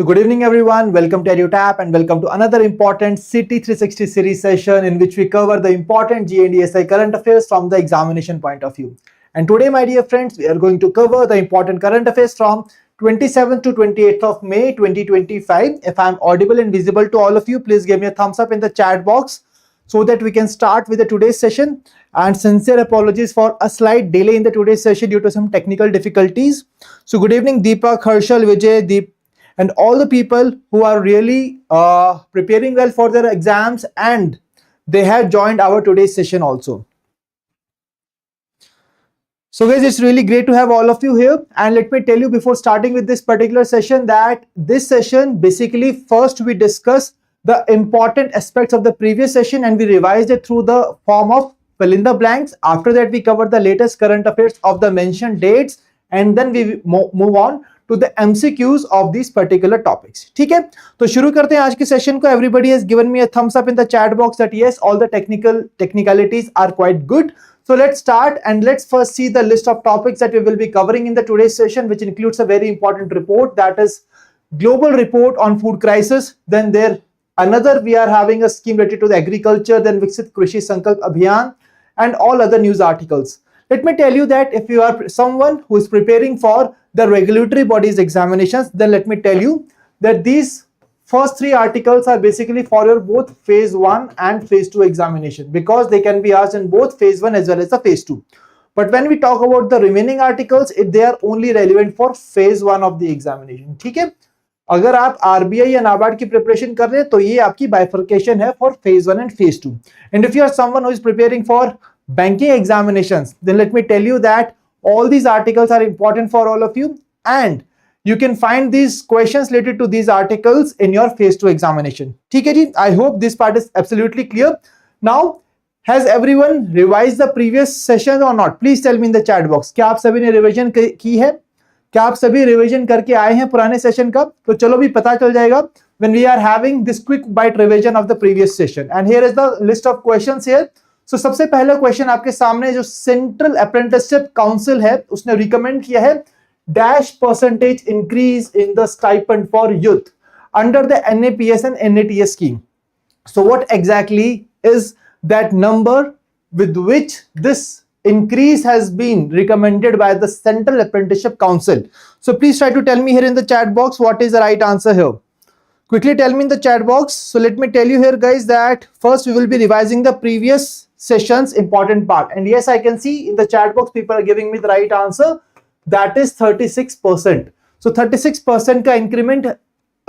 So good evening everyone, welcome to EduTap and welcome to another important City 360 series session in which we cover the important GNDSI current affairs from the examination point of view. And today my dear friends, we are going to cover the important current affairs from 27th to 28th of May 2025. If I am audible and visible to all of you, please give me a thumbs up in the chat box so that we can start with the today's session. And sincere apologies for a slight delay in the today's session due to some technical difficulties. So good evening Deepak, Harshal, Vijay, Deep, and all the people who are really preparing well for their exams and they have joined our today's session also. So guys, it's really great to have all of you here, and let me tell you before starting with this particular session that this session basically first we discuss the important aspects of the previous session and we revised it through the form of fill in the blanks. After that we cover the latest current affairs of the mentioned dates and then we move on to the MCQs of these particular topics. ठीक है, तो शुरू करते हैं आज के session को. Everybody has given me a thumbs up in the chat box that yes, all the technicalities are quite good. So let's start and let's first see the list of topics that we will be covering in the today's session, which includes a very important report, that is global report on food crisis. Then there another we are having a scheme related to the agriculture, then Viksit, Krishi, Sankalp, Abhiyan, and all other news articles. Let me tell you that if you are someone who is preparing for the regulatory bodies examinations, then let me tell you that these first three articles are basically for your both phase 1 and phase 2 examination, because they can be asked in both phase 1 as well as the phase 2. But when we talk about the remaining articles, they are only relevant for phase 1 of the examination. ठीक है, अगर आप RBI या NABARD की preparation कर रहे हैं तो ये आपकी बाइफर्केशन है for phase 1 and phase 2. And if you are someone who is preparing for banking examinations, then let me tell you that all these articles are important for all of you, and you can find these questions related to these articles in your phase 2 examination. ठीक है जी, I hope this part is absolutely clear. Now, has everyone revised the previous session or not? Please tell me in the chat box. क्या आप सभी ने revision की है? क्या आप सभी रिवीजन करके आए हैं पुराने सेशन का? तो चलो भी पता चल जाएगा when we are having this quick bite revision of the previous session. And here is the list of questions here. So सबसे पहला क्वेश्चन आपके सामने जो सेंट्रल अप्रेंटिसशिप काउंसिल है उसने रिकमेंड किया है dash percentage increase in the stipend for youth under the NAPS and NATS scheme. So what exactly is that number with which this increase has been recommended by the Central Apprenticeship Council? So please try to tell me here in the chat box what is the right answer here. Quickly tell me in the chat box. So let me tell you here guys that first we will be revising the previous session's important part, and yes, I can see in the chat box people are giving me the right answer, that is 36%. So 36% का increment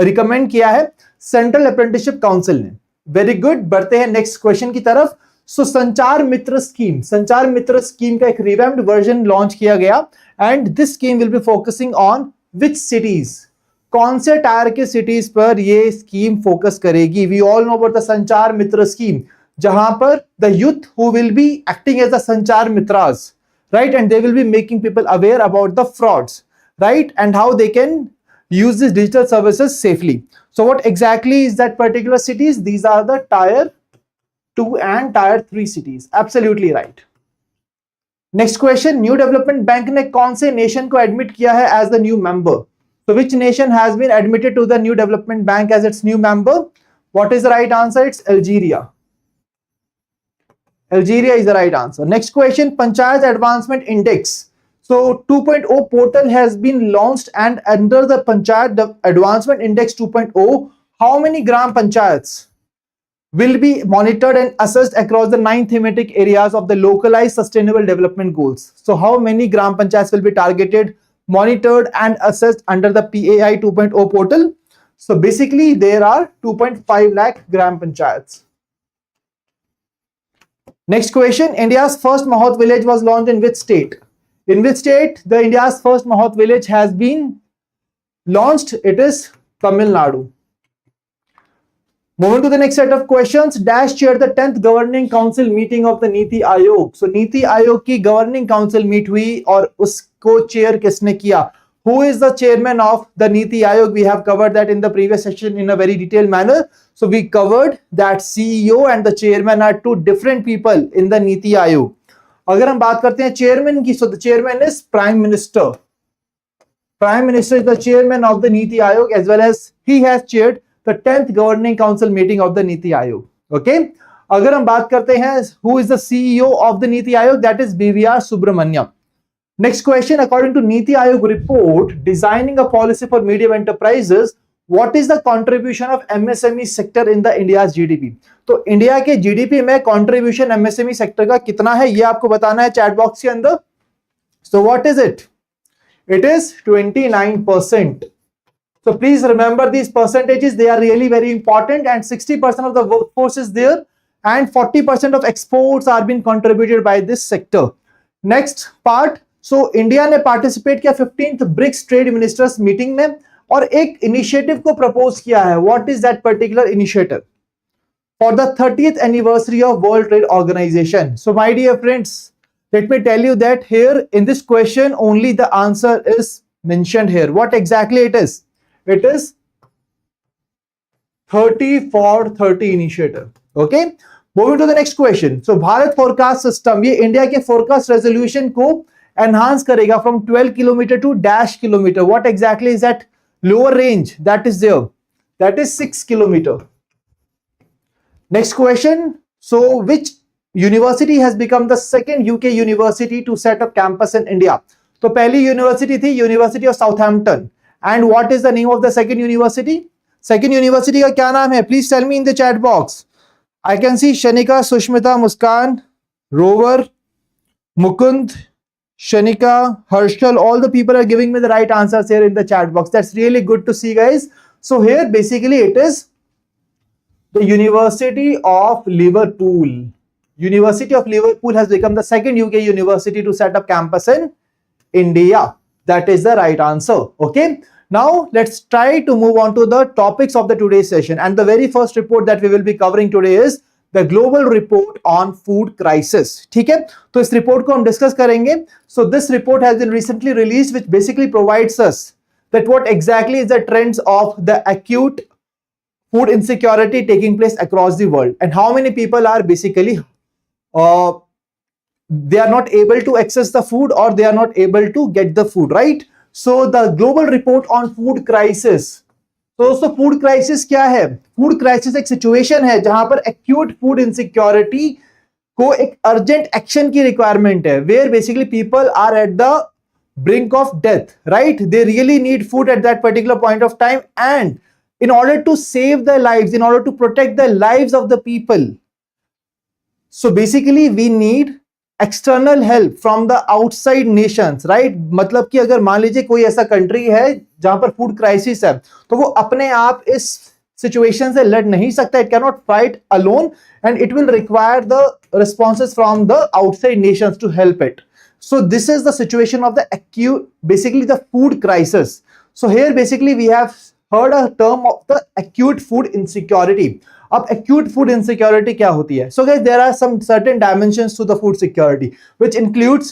recommend किया है central apprenticeship council ने. Very good, बढ़ते हैं next question की तरफ. सो संचार Mitra scheme का एक रिवैम्प्ड वर्जन लॉन्च किया गया, and this scheme will be focusing on which cities. कौन से टायर के सिटीज पर ये स्कीम फोकस करेगी? We all know about the Sanchar Mitra scheme, जहां पर the youth who will be acting as the Sanchar Mitras, right, and they will be making people aware about the frauds, right, and how they can use these digital services safely. So what exactly is that particular cities? These are the tier 2 and tier 3 cities. Absolutely right. Next question, new development bank ने कौन से nation को admit किया है as the new member? So which nation has been admitted to the new development bank as its new member? What is the right answer? It's Algeria. Algeria is the right answer. Next question, Panchayat Advancement Index. So 2.0 portal has been launched, and under the Panchayat Advancement Index 2.0, how many Gram Panchayats will be monitored and assessed across the 9 thematic areas of the localized sustainable development goals? So how many Gram Panchayats will be targeted, monitored and assessed under the PAI 2.0 portal? So basically there are 2.5 lakh Gram Panchayats. Next question, India's first Mahout village was launched in which state? In which state the India's first Mahout village has been launched? It is Tamil Nadu. Moving to the next set of questions, Dash chaired the 10th governing council meeting of the Niti Aayog. So Niti Aayog की governing council meet हुई और उसको chair किसने किया? Who is the chairman of the Niti Aayog? We have covered that in the previous session in a very detailed manner. So we covered that CEO and the chairman are two different people in the Niti Aayog. अगर हम बात करते हैं chairman की, so the chairman is Prime Minister. Prime Minister is the chairman of the Niti Aayog as well as he has chaired the 10th Governing Council meeting of the Niti Aayog. Okay? अगर हम बात करते हैं who is the CEO of the Niti Aayog, that is BVR Subramaniam. Next question, according to Niti Aayog report, designing a policy for medium enterprises, what is the contribution of MSME sector in the India's GDP? तो India के GDP में contribution MSME sector का कितना है, ये आपको बताना है चैट बॉक्स के अंदर. So what is it? It is 29%. So please remember these percentages, they are really very important, and 60% of the workforce is there and 40% of exports are being contributed by this sector. Next part, so India ने participate किया 15th BRICS Trade Ministers meeting में और एक initiative को propose किया है. What is that particular initiative? For the 30th anniversary of World Trade Organization. So my dear friends, let me tell you that here in this question only the answer is mentioned here. What exactly it is? It is 30 for 30 initiative. Okay, moving to the next question. So Bharat forecast system, ये India के forecast resolution को enhance करेगा from 12 kilometer to dash kilometer. What exactly is that lower range that is there? That is 6 kilometer. Next question. So which university has become the second UK university to set up campus in India? तो पहली university थी university of Southampton. And what is the name of the second university? Second university का क्या नाम है? Please tell me in the chat box. I can see Shanika, Sushmita, Muskaan, Rover, Mukund, Shanika, Harshal, all the people are giving me the right answers here in the chat box. That's really good to see, guys. So here basically it is the University of Liverpool. University of Liverpool has become the second UK university to set up campus in India. That is the right answer. Okay. Now let's try to move on to the topics of the today's session. And the very first report that we will be covering today is the global report on food crisis. ठीक है, तो इस report को हम discuss करेंगे. So this report has been recently released, which basically provides us that what exactly is the trends of the acute food insecurity taking place across the world, and how many people are basically they are not able to access the food, or they are not able to get the food, right? So the global report on food crisis. तो दोस्तों food crisis क्या है? Food crisis एक situation है जहां पर acute food insecurity को एक अर्जेंट एक्शन की रिक्वायरमेंट है, where basically people are at the brink of death, right? They really need food at that particular point of time, and in order to save their lives, in order to protect the lives of the people, so basically we need external help from the outside nations, right? मतलब कि अगर मान लीजिए कोई ऐसा country है जहां पर फूड क्राइसिस है, तो वो अपने आप इस सिचुएशन से लड़ नहीं सकता. It can not fight alone, and it will require the responses from the outside nations to help it. So this is the situation of the acute, basically the food crisis. So here basically we have heard a term of the acute food insecurity. अब acute food insecurity क्या होती है? So guys, there are some certain dimensions to the food security, which includes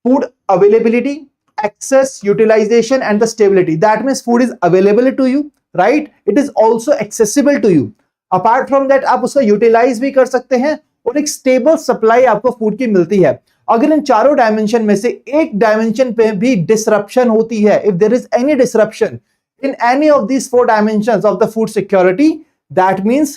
food availability, access, utilization, and the stability. That means food is available to you, right? It is also accessible to you. Apart from that, आप उसका utilize भी कर सकते हैं और एक stable supply आपको food की मिलती है. अगर इन चारों डायमेंशन में से एक डायमेंशन पे भी डिसरप्शन होती है, if there is any disruption in any of these four dimensions of the food security, that means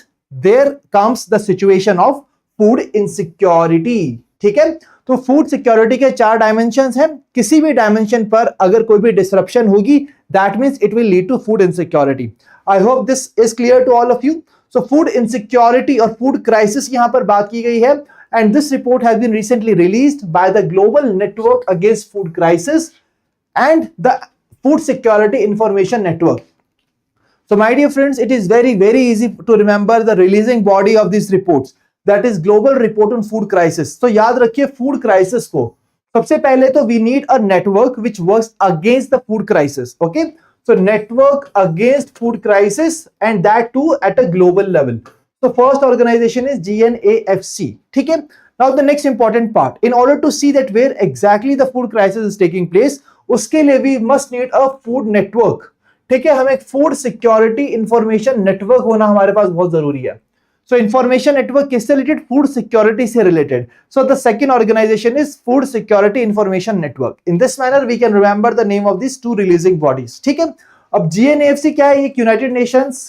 there comes the situation of food insecurity. ठीक है, तो फूड सिक्योरिटी के चार डायमेंशंस हैं. किसी भी डायमेंशन पर अगर कोई भी डिसरप्शन होगी, that means it will lead to food insecurity. I hope this is clear to all of you. So food insecurity और food crisis यहाँ पर बात की गई है, and this report has been recently released by the Global Network Against Food Crisis and the Food Security Information Network. So my dear friends, it is very easy to remember the releasing body of these reports, that is Global Report on Food Crisis. तो याद रखिए food crisis को सबसे पहले तो we need a network which works against the food crisis. Okay, so network against food crisis, and that too at a global level. So first organization is GNAFC. ठीक है, now the next important part, in order to see that where exactly the food crisis is taking place, उसके लिए we must need a food network. ठीक है, हमें एक food security information network होना हमारे पास बहुत जरूरी है. So information network किससे related? Food security से related. So the second organization is Food Security Information Network. In this manner we can remember the name of these two releasing bodies. ठीक है. अब GNAFC क्या है? एक यूनाइटेड नेशंस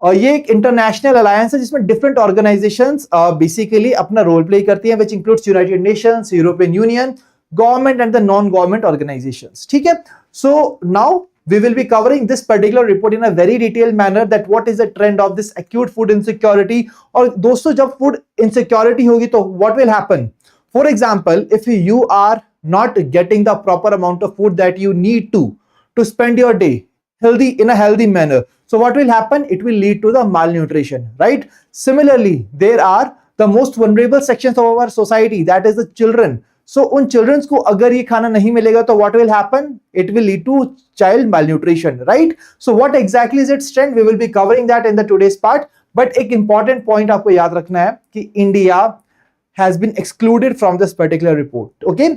और ये एक इंटरनेशनल अलायंस है जिसमें डिफरेंट ऑर्गेनाइजेशंस बेसिकली अपना रोल प्ले करती हैं, which includes United Nations, European union, government and the non government organisations. ठीक है. So now we will be covering this particular report in a very detailed manner, that what is the trend of this acute food insecurity. और दोस्तों जब food insecurity होगी तो what will happen? For example, if you are not getting the proper amount of food that you need to spend your day healthy in a healthy manner, so what will happen? It will lead to the malnutrition, right? Similarly, there are the most vulnerable sections of our society, that is the children. So उन children's को अगर ये खाना नहीं मिलेगा तो what will happen? It will lead to child malnutrition, right? So what exactly is its trend? We will be covering that in the today's part. But एक important point आपको याद रखना है कि India has been excluded from this particular report. Okay,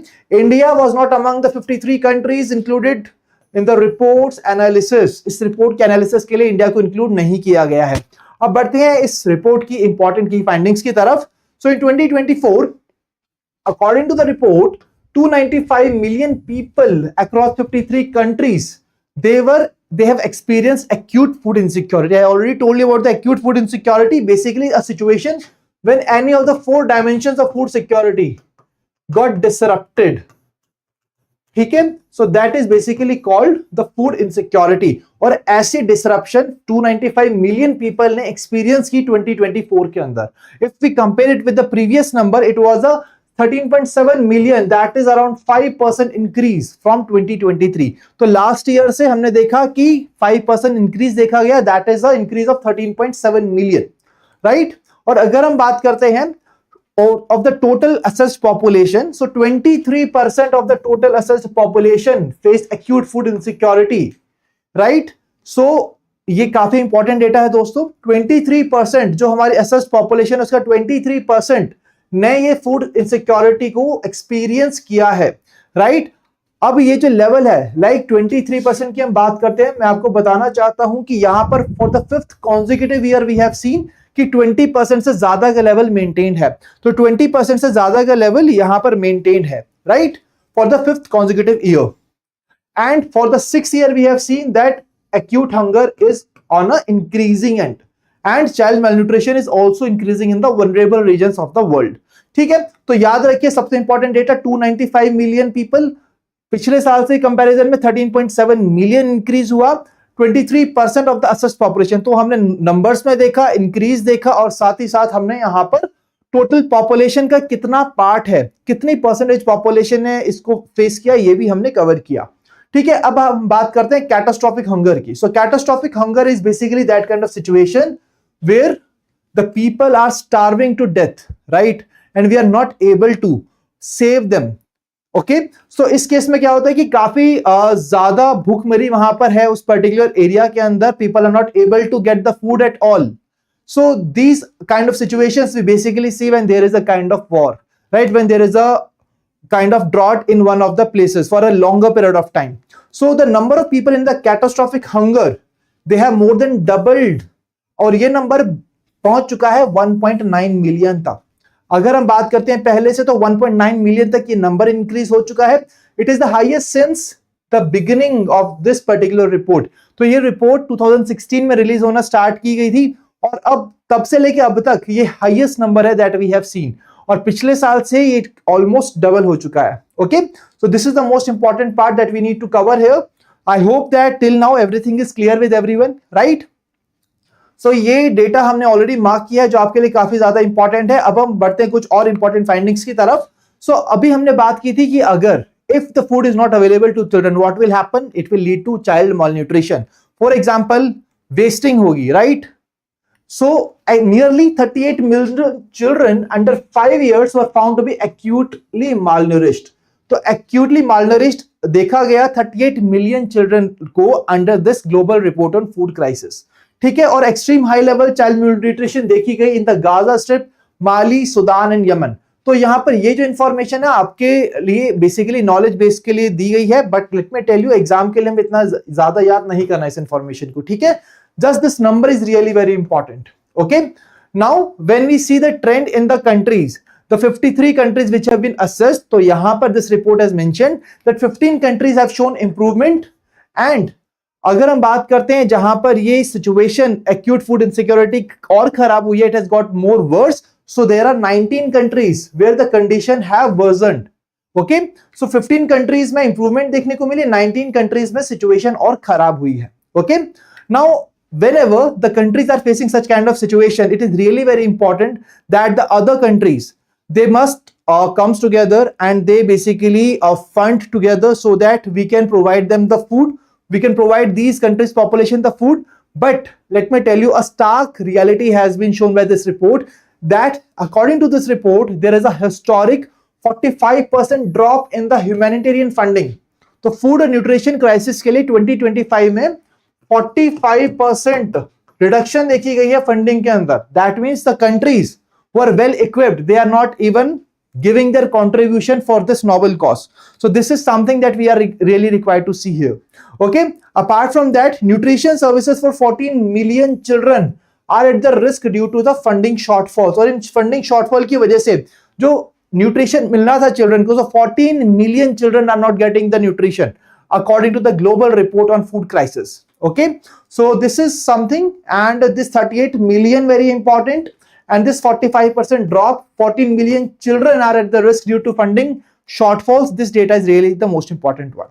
India was not among the 53 countries included in the report's analysis. इस report के analysis के लिए इंडिया को इंक्लूड नहीं किया गया है. अब बढ़ते हैं इस रिपोर्ट की इंपॉर्टेंट की फाइंडिंग्स की तरफ. So in 2024, according to the report, 295 million people across 53 countries, they have experienced acute food insecurity. I already told you about the acute food insecurity. Basically a situation when any of the four dimensions of food security got disrupted. ठीक है. So that is basically called the food insecurity. और ऐसी disruption 295 million people ने experience की 2024 के अंदर. If we compare it with the previous number, it was a 13.7 million, that is around 5% increase from 2023. तो last year से हमने देखा कि 5% increase देखा गया, that is the increase of 13.7 million, right? और अगर हम बात करते हैं of the total assessed population, so 23% of the total assessed population faced acute food insecurity, right? So ये काफी इंपॉर्टेंट डेटा है दोस्तों. 23% जो हमारी assessed population है उसका 23% ने ये फूड इनसिक्योरिटी को एक्सपीरियंस किया है, राइट? अब ये जो लेवल है लाइक 23% की हम बात करते हैं, मैं आपको बताना चाहता हूं कि यहां पर for the fifth consecutive year we have seen कि 20% से ज्यादा का लेवल मेंटेन्ड है. तो 20% से ज्यादा का लेवल यहां पर मेंटेन्ड है, right, for the fifth consecutive year. And for the sixth year we have seen that acute hunger is on a increasing end and child malnutrition is also increasing in the vulnerable regions of the world. ठीक है. तो याद रखिए सबसे important data 295 million people, पिछले साल से comparison में 13.7 मिलियन इंक्रीज हुआ. 23% ऑफ द असेस्ड पॉपुलेशन, तो हमने नंबर्स में देखा, इंक्रीज देखा, और साथ ही साथ हमने यहां पर टोटल पॉपुलेशन का कितना पार्ट है, कितनी परसेंटेज पॉपुलेशन ने इसको फेस किया, ये भी हमने कवर किया. ठीक है. अब हम बात करते हैं कैटास्ट्रोफिक हंगर की. So catastrophic hunger is basically that kind of situation where the people are starving to death, right, and we are not able to save them. Okay. So इस केस में क्या होता है कि काफी ज्यादा भूखमरी वहां पर है उस पर्टिकुलर एरिया के अंदर. People are not able to get the food at all. So these kind of situations we basically see when there is a kind of war, right, when there is a kind of drought in one of the places for a longer period of time. So the number of people in the catastrophic hunger, they have more than doubled, और ये number पहुंच चुका है 1.9 million तक. अगर हम बात करते हैं पहले से तो 1.9 मिलियन तक ये नंबर इंक्रीज हो चुका है. It is the highest since the beginning of this particular report. तो ये रिपोर्ट 2016 में रिलीज होना स्टार्ट की गई थी और अब तब से लेके अब तक ये हाईएस्ट नंबर है दैट वी हैव सीन. और पिछले साल से ये ऑलमोस्ट डबल हो चुका है. Okay. So this is the most important part that we need to cover here. I hope that till now everything is clear with everyone, right? So ये data हमने ऑलरेडी मार्क किया है जो आपके लिए काफी ज्यादा इंपॉर्टेंट है. अब हम बढ़ते हैं कुछ और इंपॉर्टेंट फाइंडिंग्स की तरफ. सो अभी हमने बात की थी कि अगर if the food is not available to children what will happen? It will lead to child malnutrition. For example wasting होगी, right? So nearly 38 million children under 5 years were found to be acutely malnourished. तो acutely malnourished देखा गया 38 million children को under this global report on food crisis. ठीक है. और extreme high level child malnutrition देखी गई in the Gaza Strip, Mali, Sudan and Yemen. तो यहाँ पर ये जो इंफॉर्मेशन है आपके लिए बेसिकली नॉलेज बेस के लिए दी गई है, but let me tell you exam के लिए हमें इतना ज्यादा याद नहीं करना इस इंफॉर्मेशन को. ठीक है. Just this number is really very important. Okay. Now when we see the trend in the countries, the 53 countries which have been assessed, तो यहां पर this report has mentioned that 15 countries have shown improvement, and अगर हम बात करते हैं जहां पर ये सिचुएशन एक्यूट फूड इनसिक्योरिटी और खराब हुई है, it has got more worse. So there are 19 countries where the condition have worsened. Okay, so 15 countries में improvement देखने को मिली, 19 countries में situation और खराब हुई है. Okay, now whenever the countries are facing such kind of situation, it is really very important that the other countries, they must comes together and they basically fund together so that we can provide them the food, we can provide these countries population the food. But let me tell you, a stark reality has been shown by this report, that according to this report there is a historic 45% drop in the humanitarian funding. तो food और nutrition crisis के लिए 2025 में 45% reduction देखी गई है funding के अंदर. That means the countries who are well equipped, they are not even giving their contribution for this noble cause. So this is something that we are really required to see here. Okay, apart from that, nutrition services for 14 million children are at the risk due to the funding shortfalls. और इन funding shortfall की वजह से जो nutrition मिलना था children को, so 14 million children are not getting the nutrition according to the global report on food crisis. Okay, so this is something, and this 38 million very important, and this 45% drop, 14 million children are at the risk due to funding shortfalls. This data is really the most important one.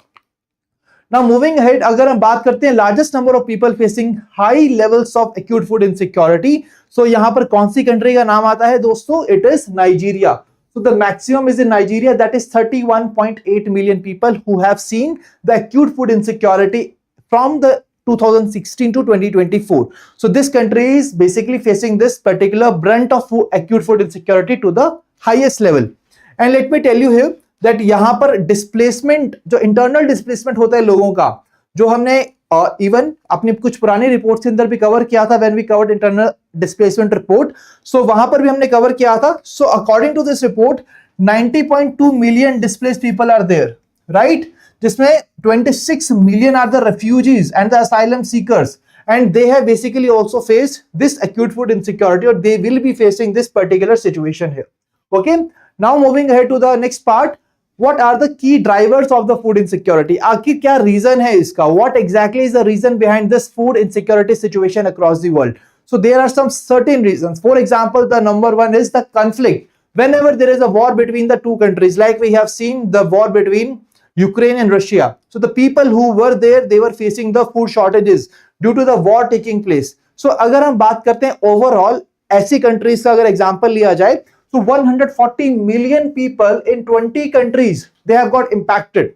Now moving ahead, अगर हम बात करते हैं largest number of people facing high levels of acute food insecurity, so यहाँ पर कौन सी country का नाम आता है दोस्तों? It is Nigeria. So the maximum is in Nigeria, that is 31.8 million people who have seen the acute food insecurity from the 2016 to 2024. So this country is basically facing this particular brunt of acute food insecurity to the highest level. And let me tell you here that यहाँ पर displacement, जो internal displacement होता है लोगों का, जो हमने even अपनी कुछ पुरानी रिपोर्ट्स के अंदर भी कवर किया था, when we covered internal displacement report, so वहां पर भी हमने कवर किया था. So according to this report, 90.2 million displaced people are there, right? जिसमें 26 million are the refugees and the asylum seekers, and they have basically also faced this acute food insecurity, or they will be facing this particular situation here. Okay, now moving ahead to the next part, what are the key drivers of the food insecurity? आखिर क्या reason है इसका? What exactly is the reason behind this food insecurity situation across the world? So there are some certain reasons. For example, the number one is the conflict. Whenever there is a war between the two countries, like we have seen the war between Ukraine and Russia, so the people who were there, they were facing the food shortages due to the war taking place. So अगर हम बात करते हैं overall ऐसी countries का अगर example लिया जाए, so 140 million people in 20 countries, they have got impacted.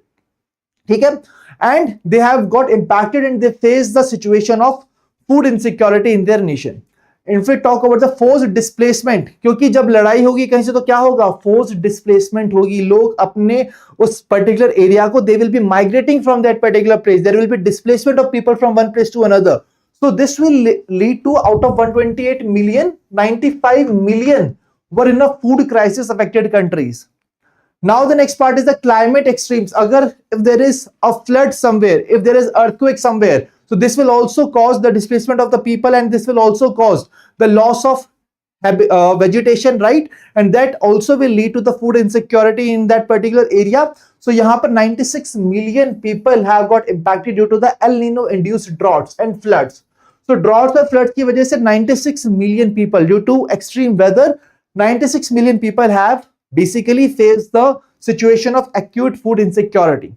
ठीक है, and they have got impacted and they face the situation of food insecurity in their nation. If we talk about the forced displacement, क्योंकि जब लड़ाई होगी कहीं से तो क्या होगा? Forced displacement होगी. लोग अपने उस particular area को, they will be migrating from that particular place. There will be displacement of people from one place to another. So this will lead to, out of 128 million, 95 million were in a food crisis affected countries. Now the next part is the climate extremes. अगर if there is a flood somewhere, if there is earthquake somewhere, so this will also cause the displacement of the people, and this will also cause the loss of vegetation, right? And that also will lead to the food insecurity in that particular area. So यहाँ पर 96 million people have got impacted due to the El Nino induced droughts and floods. So droughts and floods की वजह से 96 million people, due to extreme weather, 96 million people have basically faced the situation of acute food insecurity.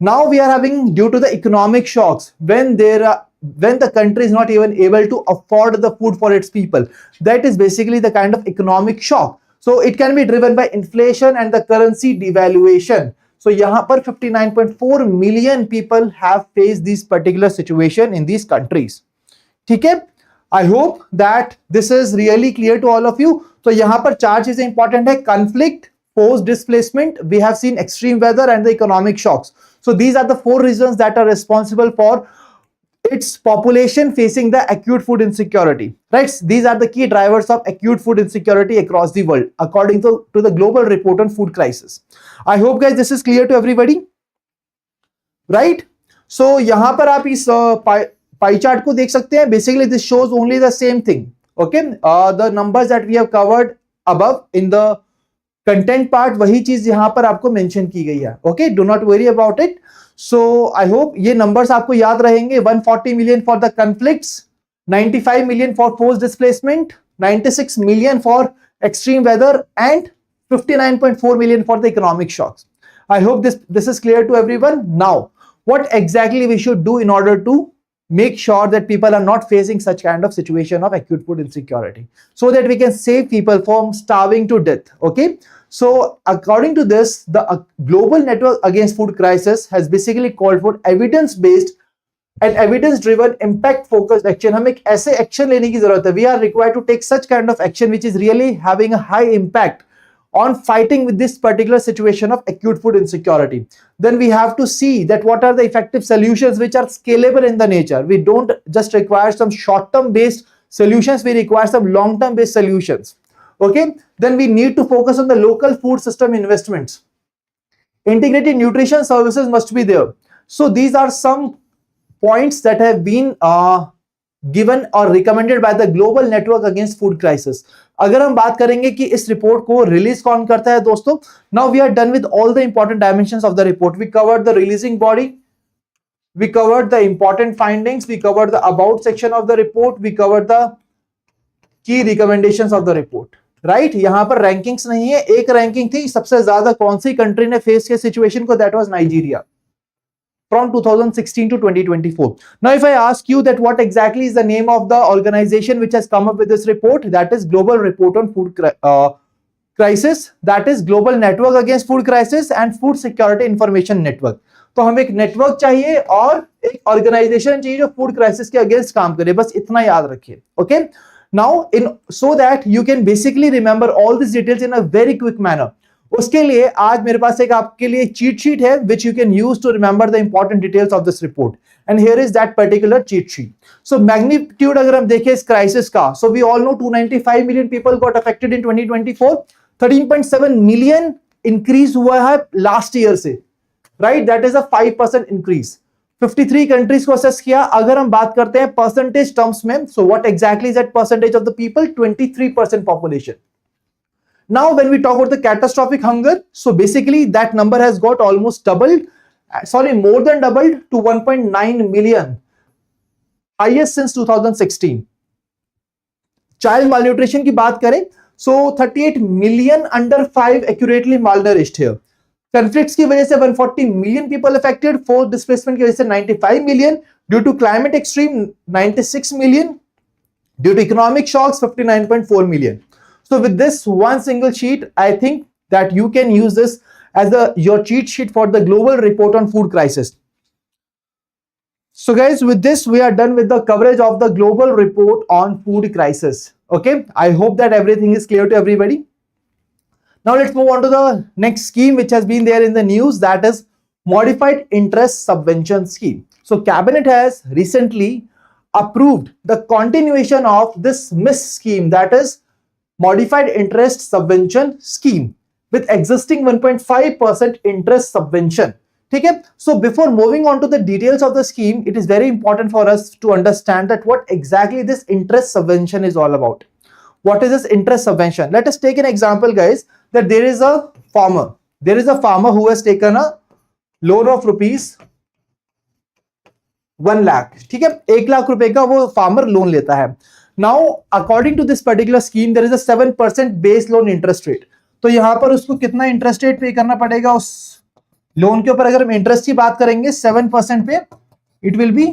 Now we are having, due to the economic shocks, when the country is not even able to afford the food for its people, that is basically the kind of economic shock. So it can be driven by inflation and the currency devaluation. So यहाँ पर 59.4 million people have faced this particular situation in these countries. ठीक है, I hope that this is really clear to all of you. तो यहाँ पर चार चीजें important है: conflict, forced displacement, we have seen extreme weather, and the economic shocks. So these are the four reasons that are responsible for its population facing the acute food insecurity, right? These are the key drivers of acute food insecurity across the world according to the global report on food crisis. I hope guys this is clear to everybody, right? So यहाँ पर आप इस pie chart को देख सकते हैं. Basically this shows only the same thing. Okay, the numbers that we have covered above in the content part, वही चीज यहाँ पर आपको मेंशन की गई है. Okay, do not worry about it. So I hope ये numbers आपको याद रहेंगे. 140 million for the conflicts, 95 million for forced displacement, 96 million for extreme weather, and 59.4 million for the economic shocks. I hope this is clear to everyone. Now, what exactly we should do in order to make sure that people are not facing such kind of situation of acute food insecurity, so that we can save people from starving to death. Okay, so according to this, the global network against food crisis has basically called for evidence based and evidence driven impact focused action. हमें एक ऐसे action लेने की जरूरत है. We are required to take such kind of action which is really having a high impact on fighting with this particular situation of acute food insecurity. Then we have to see that what are the effective solutions which are scalable in the nature. We don't just require some short-term based solutions, we require some long-term based solutions. Okay, then we need to focus on the local food system investments. Integrated nutrition services must be there. So these are some points that have been given or recommended by the global network against food crisis. अगर हम बात करेंगे कि इस report को release कौन करता है दोस्तों, now we are done with all the important dimensions of the report. We covered the releasing body, we covered the important findings, we covered the about section of the report, we covered the key recommendations of the report. Right, यहां पर rankings नहीं है. एक ranking थी सबसे ज्यादा कौन सी country ने फेस किया सिचुएशन को, that was Nigeria from 2016 to 2024. Now if I ask you that what exactly is the name of the organization which has come up with this report, that is Global Report on Food Crisis, that is Global Network Against Food Crisis and Food Security Information Network. तो हमें एक network चाहिए और एक organisation चाहिए जो food crisis के against काम करे. बस इतना याद रखिए. Okay, now in so that you can basically remember all this details in a very quick manner. उसके लिए आज मेरे पास एक आपके लिए चीट शीट है which you can use to remember the important details of this report, and here is that particular cheat sheet. So magnitude अगर हम देखें इस क्राइसिस का, so we all know 295 million people got affected in 2024. 13.7 million increase हुआ है last year से, right? That is a 5% increase. 53 countries को assess किया. अगर हम बात करते हैं परसेंटेज टर्म्स में, so what exactly is that percentage of the people? 23% population. Now when we talk about the catastrophic hunger, so basically that number has got almost doubled, more than doubled to 1.9 million, highest since 2016. Child malnutrition की बात करें, so 38 million under 5 accurately malnourished here. Conflicts की वजह से 140 million people affected, forced displacement की वजह से 95 million, due to climate extreme 96 million, due to economic shocks 59.4 million. So with this one single sheet, I think that you can use this as your cheat sheet for the global report on food crisis. So guys, with this we are done with the coverage of the global report on food crisis. Okay, I hope that everything is clear to everybody. Now let's move on to the next scheme which has been there in the news, that is modified interest subvention scheme. So cabinet has recently approved the continuation of this MIS scheme, that is modified interest subvention scheme, with existing 1.5% interest subvention. ठीक है, so before moving on to the details of the scheme, it is very important for us to understand that what exactly this interest subvention is all about. What is this interest subvention? Let us take an example, guys, that there is a farmer who has taken a loan of rupees 1 lakh. ठीक है, 1 लाख रुपए का वो farmer loan लेता है. Now according to this particular scheme, there is a 7% base loan interest rate. तो यहां पर उसको कितना इंटरेस्ट रेट पे करना पड़ेगा उस लोन के ऊपर? अगर हम इंटरेस्ट की बात करेंगे 7% पे, it will be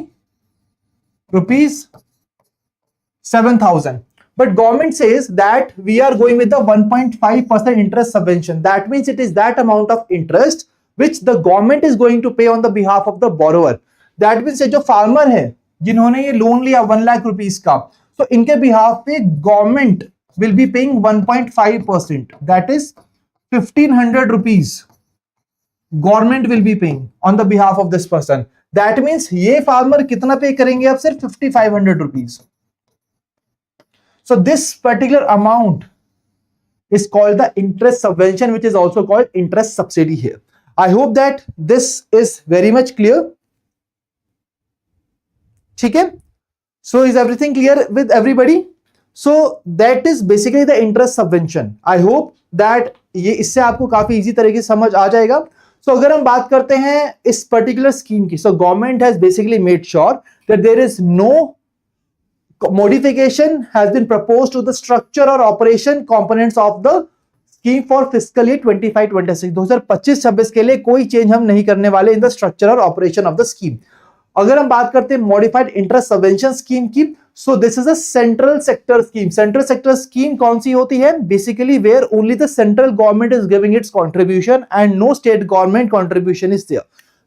₹7,000. But government says that we are going with the 1.5% interest subvention. That means it is that amount of interest which the government is going to pay on the behalf of the borrower. That means जो farmer है जिन्होंने ये loan लिया 1 lakh rupees का, तो इनके behalf पे government will be paying 1.5%. That is 1,500 rupees. Government will be paying on the behalf of this person. That means ये फार्मर कितना पे करेंगे अब? सिर्फ 5,500 rupees. So this particular amount is called the interest subvention, which is also called interest subsidy here. I hope that this is very much clear. ठीक है? So is everything clear with everybody? So that is basically the interest subvention. I hope that ये इससे आपको काफी easy तरीके से समझ आ जाएगा. सो अगर हम बात करते हैं इस पर्टिकुलर स्कीम की, so government has basically made sure that there is no modification has been proposed to the structure or operation components of the scheme for fiscal year 25-26. 2025-26 के लिए कोई चेंज हम नहीं करने वाले इन द स्ट्रक्चर और operation of the scheme. अगर हम बात करते हैं मॉडिफाइड इंटरेस्ट सबवेंशन स्कीम की, so this is a central sector scheme. Central sector scheme कौन सी होती है? Basically where only the central government is giving its contribution and no state government contribution is there.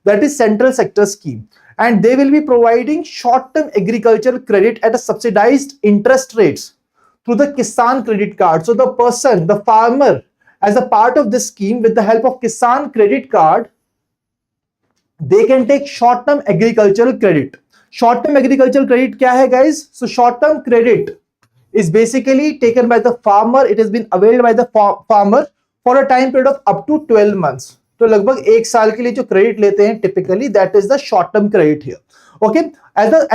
That is central sector scheme. And they will be providing short-term agricultural credit at a subsidized interest rates through the Kisan credit card. So the person, the farmer, as a part of this scheme, with the help of Kisan credit card, they can take short-term agricultural credit. Short-term agricultural credit क्या है guys? So short-term credit is basically taken by the farmer. It has been availed by the farmer for a time period of up to 12 months. तो लगभग एक साल के लिए जो credit लेते हैं typically, that is the short term credit here. Okay,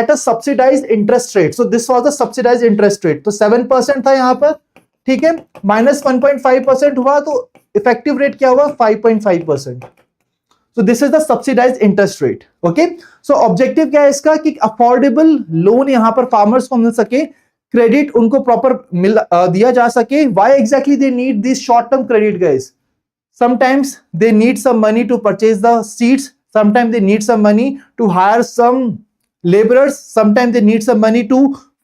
at a subsidised interest rate. So this was the subsidised interest rate. तो 7% था यहाँ पर, ठीक है, माइनस 1.5% हुआ तो इफेक्टिव रेट क्या हुआ? 5.5%. सो this is the subsidised interest rate. Okay, so objective क्या है इसका? कि अफोर्डेबल लोन यहाँ पर फार्मर्स को मिल सके, क्रेडिट उनको प्रॉपर दिया जा सके. Why exactly they need this short term credit guys? Sometimes they need some money to purchase the seeds. Sometimes they need some money to hire some laborers. Sometimes they need some money to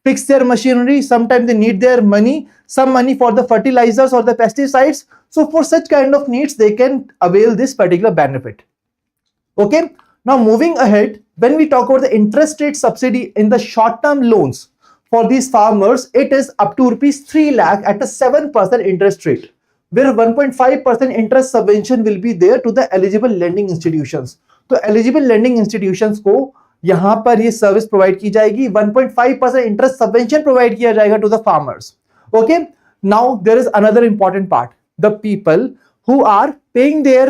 fix their machinery. Sometimes they need their money, some money for the fertilizers or the pesticides. So for such kind of needs, they can avail this particular benefit. Okay. Now moving ahead, when we talk about the interest rate subsidy in the short-term loans for these farmers, it is up to rupees 3 lakh at a 7% interest rate, where 1.5% interest subvention will be there to the eligible lending institutions. तो eligible lending institutions को यहाँ पर ये service provide की जाएगी. 1.5% interest subvention provide किया जाएगा to the farmers. Okay, now there is another important part. The people who are paying their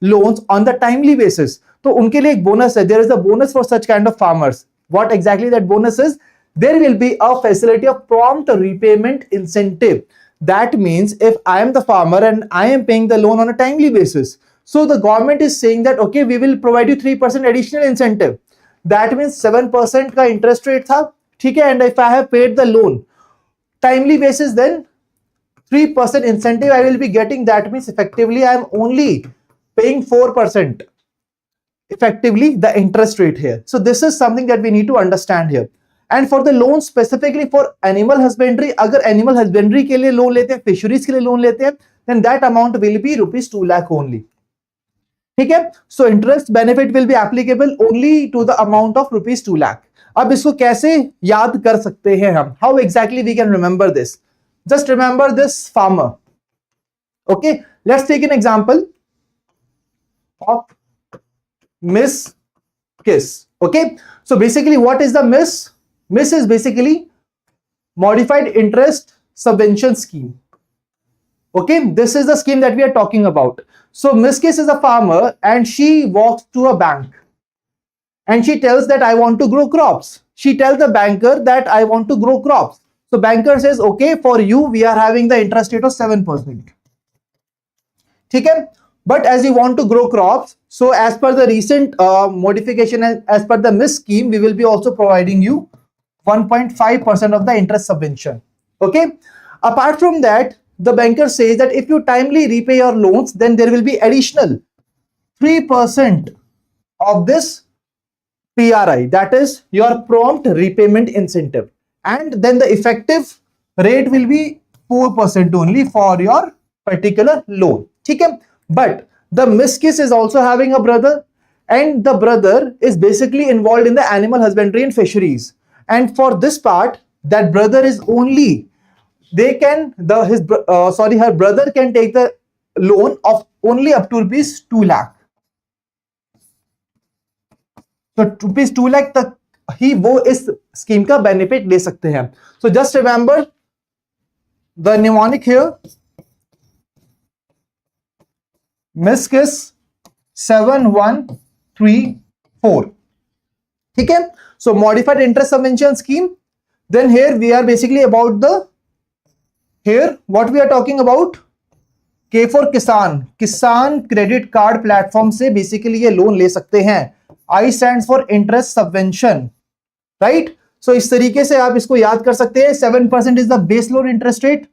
loans on the timely basis, तो उनके लिए एक बोनस है. There is a bonus for such kind of farmers. What exactly that bonus is? There will be a facility of prompt repayment incentive. That means if I am the farmer and I am paying the loan on a timely basis, so the government is saying that okay, we will provide you 3% additional incentive. That means 7% का interest rate था, ठीक है, and if I have paid the loan timely basis, then 3% incentive I will be getting. That means effectively I am only paying 4% effectively the interest rate here. So this is something that we need to understand here. And for the loan specifically for animal husbandry, अगर animal husbandry के लिए loan लेते हैं, fisheries के लिए loan लेते हैं, then that amount will be rupees 2 lakh only. ठीक है, so interest benefit will be applicable only to the amount of rupees 2 lakh. अब इसको कैसे याद कर सकते हैं हम? How exactly we can remember this? Just remember this farmer. Okay, let's take an example of Miss Kiss. Okay, so basically what is the Miss? Miss is basically modified interest subvention scheme. Okay, this is the scheme that we are talking about. So Miss Kiss is a farmer and she walks to a bank and she tells that I want to grow crops. She tells the banker that I want to grow crops. So banker says, okay, for you we are having the interest rate of 7%. ठीक है, but as you want to grow crops, so as per the recent modification and as per the Miss scheme, we will be also providing you 1.5% of the interest subvention. Okay, apart from that, the banker says that if you timely repay your loans, then there will be additional 3% of this PRI, that is your prompt repayment incentive, and then the effective rate will be 4% only for your particular loan. ठीक है, but the Miss Kiss is also having a brother, and the brother is basically involved in the animal husbandry and fisheries. And for this part, that brother is only, they can, her brother can take the loan of only up to rupees 2 lakh. So rupees 2 lakh तक ही वो इस scheme का benefit ले सकते हैं. So just remember the mnemonic here. Miss Kiss 7134. ठीक है, so modified interest subvention scheme. Then here we are basically about the here what we are talking about, K for किसान, किसान क्रेडिट कार्ड प्लेटफॉर्म से basically ये loan ले सकते हैं. I stands for interest subvention, right? So इस तरीके से आप इसको याद कर सकते हैं. 7% is the base loan interest rate.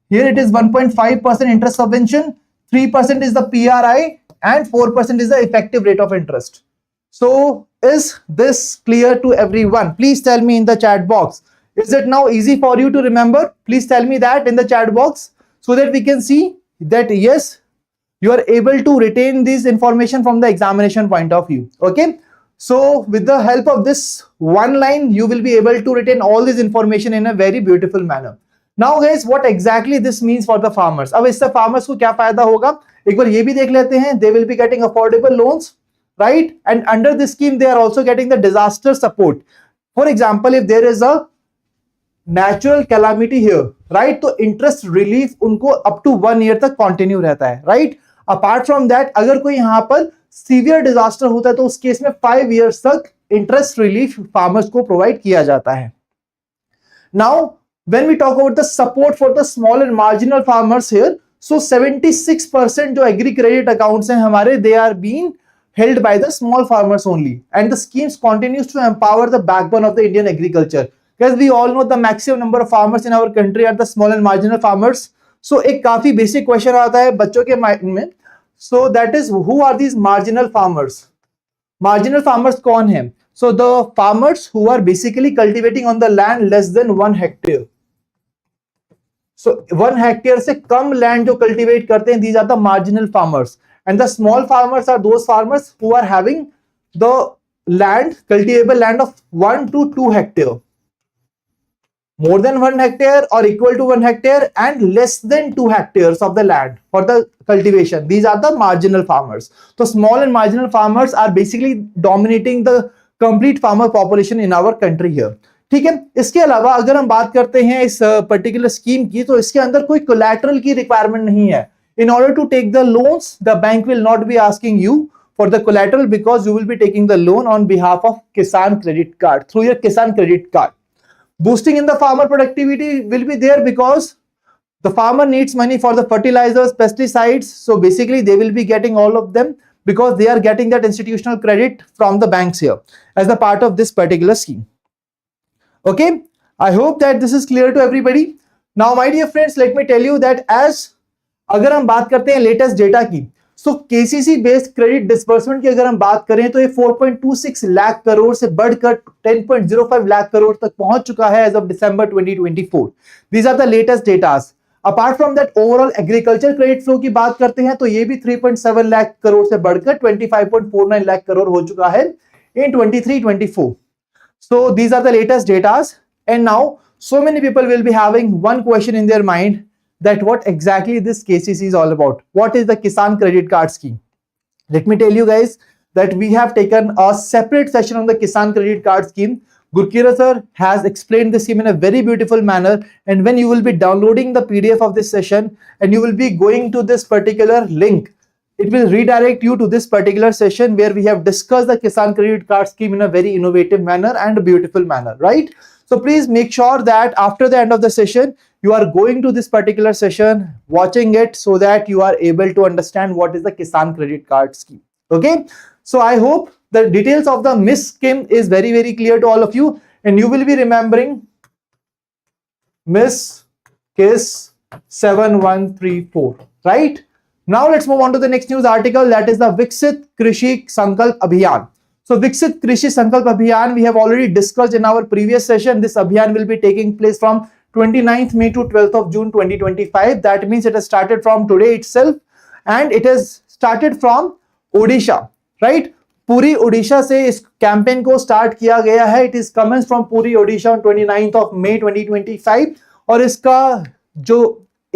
Here it is 1.5% interest subvention, 3% is the PRI, and 4% is the effective rate of interest. So is this clear to everyone? Please tell me in the chat box. Is it now easy for you to remember? Please tell me that in the chat box so that we can see that yes, you are able to retain this information from the examination point of view. Okay, so with the help of this one line you will be able to retain all this information in a very beautiful manner. Now guys, what exactly this means for the farmers? अब इससे farmers को क्या फायदा होगा एक बार ये भी देख लेते हैं. They will be getting affordable loans, right? And under this scheme they are also getting the disaster support. For example, if there is a natural calamity here, right, तो interest relief उनको up to 1 year तक continue रहता है, right? Apart from that, अगर कोई यहाँ पर severe disaster होता है तो उस केस में 5 years तक interest relief farmers को provide किया जाता है. Now, when we talk about the support for the small and marginal farmers here, so 76% जो agri credit accounts हैं हमारे, they are being held by the small farmers only, and the schemes continues to empower the backbone of the Indian agriculture. Because we all know the maximum number of farmers in our country are the small and marginal farmers. So एक काफी basic question आता है बच्चों के mind में. So that is, who are these marginal farmers? Marginal farmers कौन हैं? So the farmers who are basically cultivating on the land less than 1 hectare. So 1 hectare से कम land जो cultivate करते हैं, these are the marginal farmers. And the small farmers are those farmers who are having the land, cultivable land of 1 to 2 hectare. More than 1 hectare or equal to 1 hectare and less than 2 hectares of the land for the cultivation. These are the marginal farmers. So small and marginal farmers are basically dominating the complete farmer population in our country here. ठीक है. इसके अलावा अगर हम बात करते हैं इस पर्टिकुलर स्कीम की, तो इसके अंदर कोई कोलैटरल की रिक्वायरमेंट नहीं है. In order to take the loans, the bank will not be asking you for the collateral because you will be taking the loan on behalf of Kisan credit card through your Kisan credit card. Boosting in the farmer productivity will be there because the farmer needs money for the fertilizers, pesticides. So basically they will be getting all of them because they are getting that institutional credit from the banks here as a part of this particular scheme. Okay, I hope that this is clear to everybody. Now my dear friends, let me tell you that as अगर हम बात करते हैं latest data की, सो KCC based credit disbursement की अगर हम बात करें तो ये 4.26 लाख करोड़ से बढ़कर 10.05 लाख करोड़ तक पहुंच चुका है as of December 2024. These are the latest datas. Apart from that overall agriculture credit flow की बात करते हैं तो ये भी 3.7 लाख करोड़ से बढ़कर 25.49 लाख करोड़ हो चुका है in 23-24. So these are the latest datas. And now so many people will be having one question in their mind, that what exactly this KCC is all about. What is the Kisan credit card scheme? Let me tell you guys that we have taken a separate session on the Kisan credit card scheme. Gurkira sir has explained this scheme in a very beautiful manner, and when you will be downloading the PDF of this session and you will be going to this particular link, it will redirect you to this particular session where we have discussed the Kisan credit card scheme in a very innovative manner and a beautiful manner, right? So please make sure that after the end of the session, you are going to this particular session, watching it so that you are able to understand what is the Kisan credit card scheme. Okay. So I hope the details of the MIS scheme is very, very clear to all of you, and you will be remembering MIS KIS 7134, right? Now let's move on to the next news article, that is the Viksit Krishi Sankalp Abhiyan. So Viksit Krishi Sankalp Abhiyan, we have already discussed in our previous session. This Abhiyan will be taking place from 29th May to 12th of June 2025. That means it has started from today itself, and it has started from Odisha, right? Puri Odisha से इस campaign को start किया गया है. It is commenced from Puri Odisha on 29th of May 2025. और इसका जो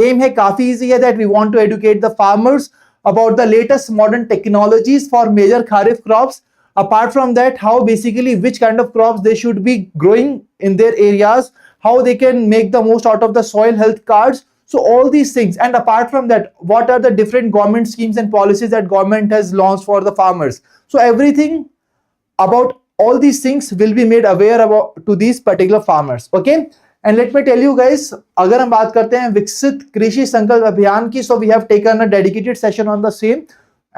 aim है काफी easy है, that we want to educate the farmers about the latest modern technologies for major kharif crops. Apart from that, how basically which kind of crops they should be growing in their areas, how they can make the most out of the soil health cards. So all these things, and apart from that, what are the different government schemes and policies that government has launched for the farmers. So everything about all these things will be made aware about to these particular farmers. Okay. And let me tell you guys, अगर हम बात करते हैं विकसित कृषि संकल्प अभियान की, so we have taken a dedicated session on the same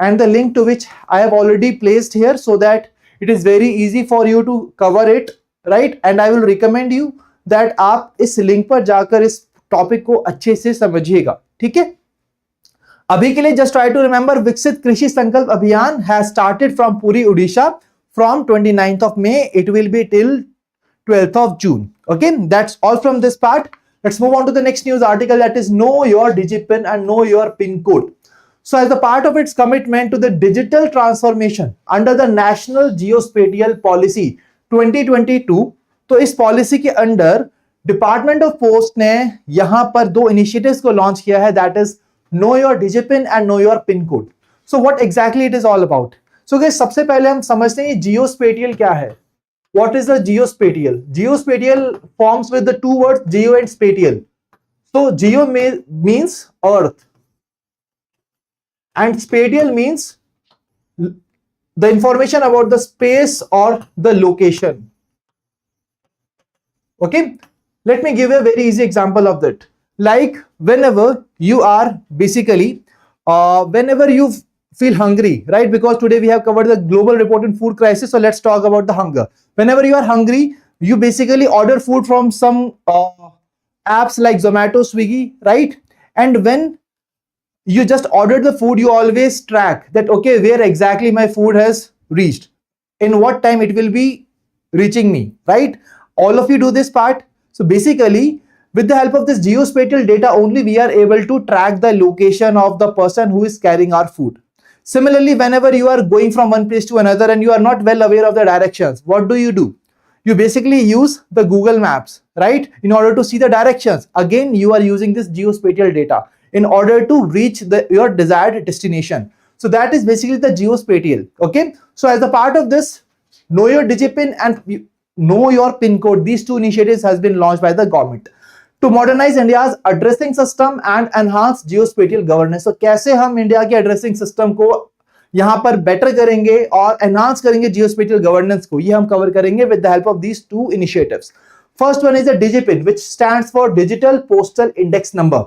and the link to which I have already placed here so that it is very easy for you to cover it, right? And I will recommend you that आप इस link पर जाकर इस topic को अच्छे से समझिएगा, ठीक है? अभी के लिए just try to remember विकसित कृषि संकल्प अभियान has started from Puri, Odisha from 29th of May. It will be till 12th of June. Okay, that's all from this part. Let's move on to the next news article, that is know your digipin and know your pin code. So as a part of its commitment to the digital transformation under the National Geospatial Policy 2022, तो इस policy के under department of post ने यहां पर दो initiatives को launch किया है, that is know your DIGIPIN and know your pin code. So what exactly it is all about. So guys, सबसे पहले हम समझते हैं जियोस्पेटियल क्या है. What is the geospatial? Geospatial forms with the two words geo and spatial. So geo means earth and spatial means the information about the space or the location. Okay, let me give you a very easy example of that. Like whenever you are basically whenever you feel hungry, right? Because today we have covered the global report in food crisis, so let's talk about the hunger. Whenever you are hungry, you basically order food from some apps like Zomato, Swiggy, right? And when you just ordered the food, you always track that, okay, where exactly my food has reached, in what time it will be reaching me, right? All of you do this part. So basically with the help of this geospatial data only, we are able to track the location of the person who is carrying our food. Similarly, whenever you are going from one place to another and you are not well aware of the directions, what do? You basically use the Google Maps, right? In order to see the directions. Again, you are using this geospatial data in order to reach your desired destination. So that is basically the geospatial. Okay, so as a part of this, know your digipin and know your pin code, these two initiatives has been launched by the government to modernize India's addressing system and enhance geospatial governance. So कैसे हम India के addressing system को यहाँ पर better करेंगे और enhance करेंगे geospatial governance को, ये हम cover करेंगे with the help of these two initiatives. First one is the digipin, which stands for Digital Postal Index Number.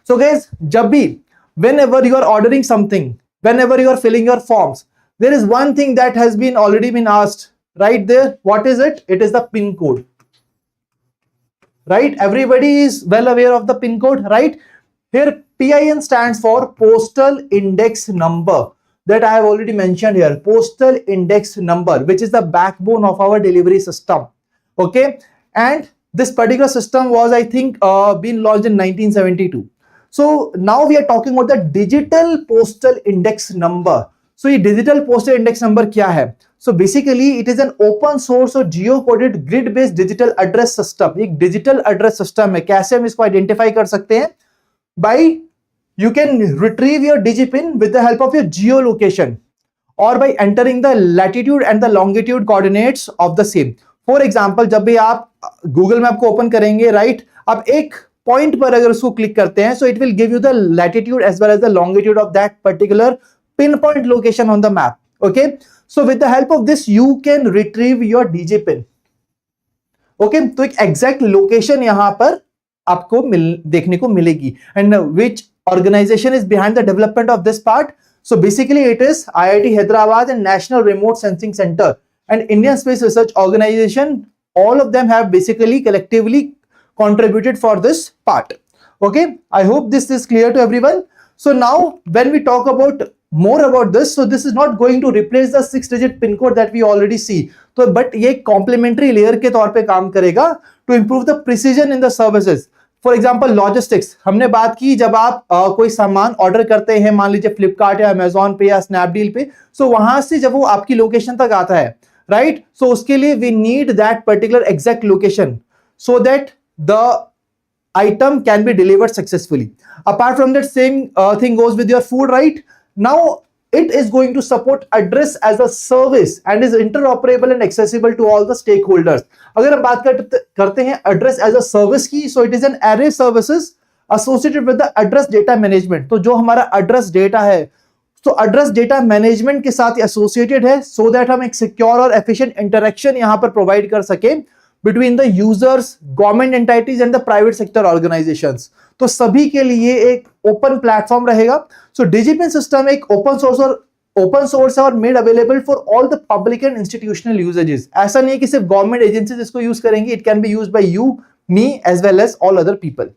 So guys, जब भी whenever you are ordering something, whenever you are filling your forms, there is one thing that has been already been asked right there. What is it? It is the pin code, right? Everybody is well aware of the pin code, right? Here PIN stands for Postal Index Number, that I have already mentioned here. Postal Index Number, which is the backbone of our delivery system. Okay, and this particular system was, I think, been launched in 1972. So now we are talking about the Digital Postal Index Number. So ये Digital Postal Index Number क्या है? So basically it is an open source और geo-coded grid-based digital address system. एक digital address system है. कैसे हम इसको identify कर सकते हैं? By you can retrieve your digipin with the help of your geolocation or by entering the latitude and the longitude coordinates of the same. For example, जब भी आप Google Map को open करेंगे, right? अब एक पॉइंट पर अगर उसको क्लिक करते हैं, so it will give you the latitude as well as the longitude of that particular pinpoint location on the map. Okay, so with the help of this you can retrieve your digipin. Okay, तो एक exact location यहाँ पर आपको देखने को मिलेगी. And which organization is behind the development of this part? So basically it is IIT Hyderabad and National Remote Sensing Center and Indian Space Research Organization. All of them have basically collectively contributed for this part. Okay, I hope this is clear to everyone. So now when we talk about more about this, so this is not going to replace the 6-digit pin code that we already see. So but ये complementary layer के तौर पे काम करेगा to improve the precision in the services. For example, logistics, हमने बात की जब आप कोई सामान ऑर्डर करते हैं, मान लीजिए फ्लिपकार्ट या अमेजोन पे या स्नैपडील पे, सो वहां से जब वो आपकी लोकेशन तक आता है, राइट? सो उसके लिए we need that particular exact location so that the item can be delivered successfully. Apart from that, same thing goes with your food, right? Now it is going to support address as a service and is interoperable and accessible to all the stakeholders. अगर हम बात करते हैं address as a service की, so it is an array services associated with the address data management. तो जो हमारा address data है, तो एड्रेस डेटा मैनेजमेंट के साथ एसोसिएटेड है, सो दैट हम एक सिक्योर और एफिशिएंट इंटरेक्शन यहां पर प्रोवाइड कर सके between the users, government entities and the private sector organizations. तो सभी के लिए एक ओपन प्लेटफॉर्म रहेगा. सो डिजिटल सिस्टम एक ओपन सोर्स है और made available for all the public and institutional usages. ऐसा नहीं है कि सिर्फ गवर्नमेंट एजेंसीज इसको यूज करेंगी. It can be used by you, me as well as all other people.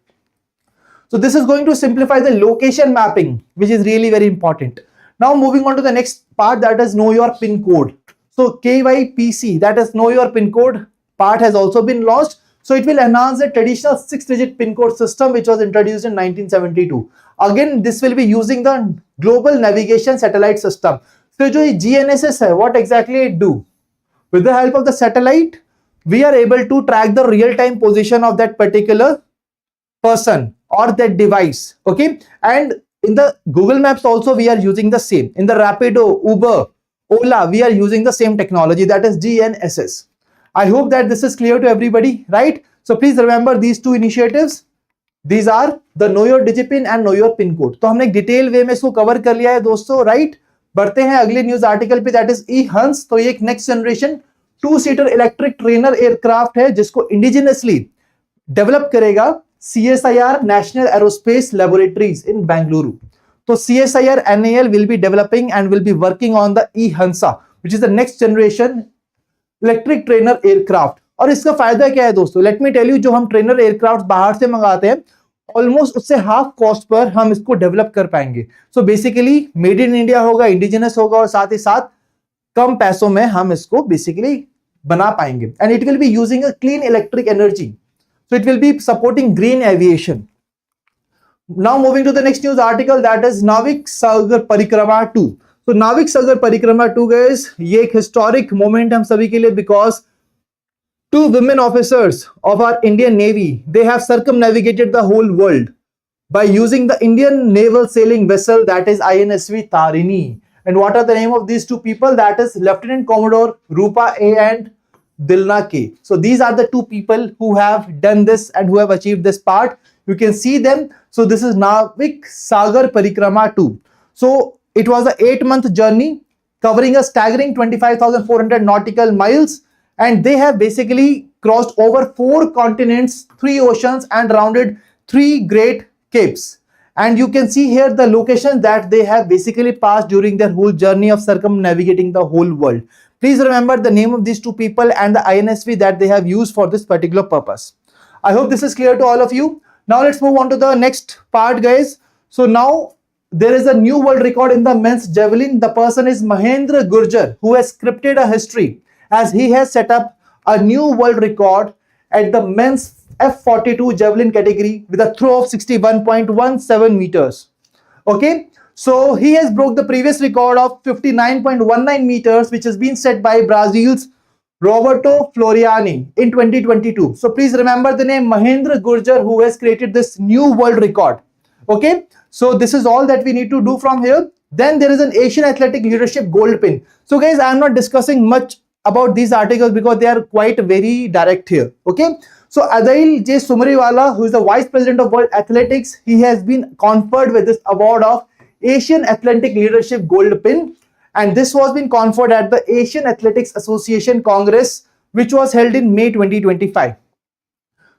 So this is going to simplify the location mapping, which is really very important. Now moving on to the next part, that is know your PIN code. So KYPC, that is know your PIN code part, has also been launched. So it will enhance the traditional 6-digit PIN code system which was introduced in 1972. Again, this will be using the global navigation satellite system. So जो GNSS है, what exactly it do? With the help of the satellite, we are able to track the real-time position of that particular person or that device. Okay, and in the Google Maps also we are using the same. In the Rapido, Uber, Ola, we are using the same technology, that is GNSS. I hope that this is clear to everybody, right? So please remember these two initiatives. These are the know your digipin and know your pin code. तो हमने एक detail वे में इसको cover कर लिया है दोस्तों, right? बढ़ते हैं अगले न्यूज आर्टिकल पे, दैट इज ई-हंस. तो ये एक next generation two seater electric trainer aircraft है जिसको इंडिजिनसली डेवलप करेगा CSIR National Aerospace Laboratories in Bengaluru. So CSIR NAL will be developing and will be working on the E-Hansa, which is the next generation electric trainer aircraft. और इसका फायदा क्या है दोस्तों? Late me tell you, जो हम trainer aircraft बाहर से मंगाते हैं ऑलमोस्ट उससे हाफ कॉस्ट पर हम इसको डेवलप कर पाएंगे. So basically made in India होगा, इंडिजिनस होगा और साथ ही साथ कम पैसों में हम इसको बेसिकली बना पाएंगे. And it will be using a clean electric energy. So it will be supporting green aviation. Now moving to the next news article, that is Navik Sagar Parikrama 2. So Navik Sagar Parikrama 2 guys, ये एक historic moment हम सभी के लिए, because 2 women officers of our Indian Navy, they have circumnavigated the whole world by using the Indian naval sailing vessel, that is INSV Tarini. And what are the name of these 2 people? That is Lieutenant Commodore Rupa A and Dilna K. So these are the 2 people who have done this and who have achieved this part. You can see them. So this is Navik Sagar Parikrama 2. So it was an 8-month journey covering a staggering 25,400 nautical miles, and they have basically crossed over 4 continents, 3 oceans and rounded 3 great capes. And you can see here the locations that they have basically passed during their whole journey of circumnavigating the whole world. Please remember the name of these 2 people and the INSV that they have used for this particular purpose. I hope this is clear to all of you. Now let's move on to the next part guys. So now there is a new world record in the men's javelin. The person is Mahendra Gurjar, who has scripted a history as he has set up a new world record at the men's F42 javelin category with a throw of 61.17 meters. Okay. So he has broke the previous record of 59.19 meters, which has been set by Brazil's Roberto Floriani in 2022. So please remember the name Mahendra Gurjar, who has created this new world record. Okay. So this is all that we need to do from here. Then there is an Asian Athletic Leadership Gold Pin. So guys, I am not discussing much about these articles because they are quite very direct here. Okay. So Adail J. Sumriwala, who is the Vice President of World Athletics, he has been conferred with this award of Asian Athletic Leadership Gold Pin, and this was been conferred at the Asian Athletics Association Congress, which was held in May 2025.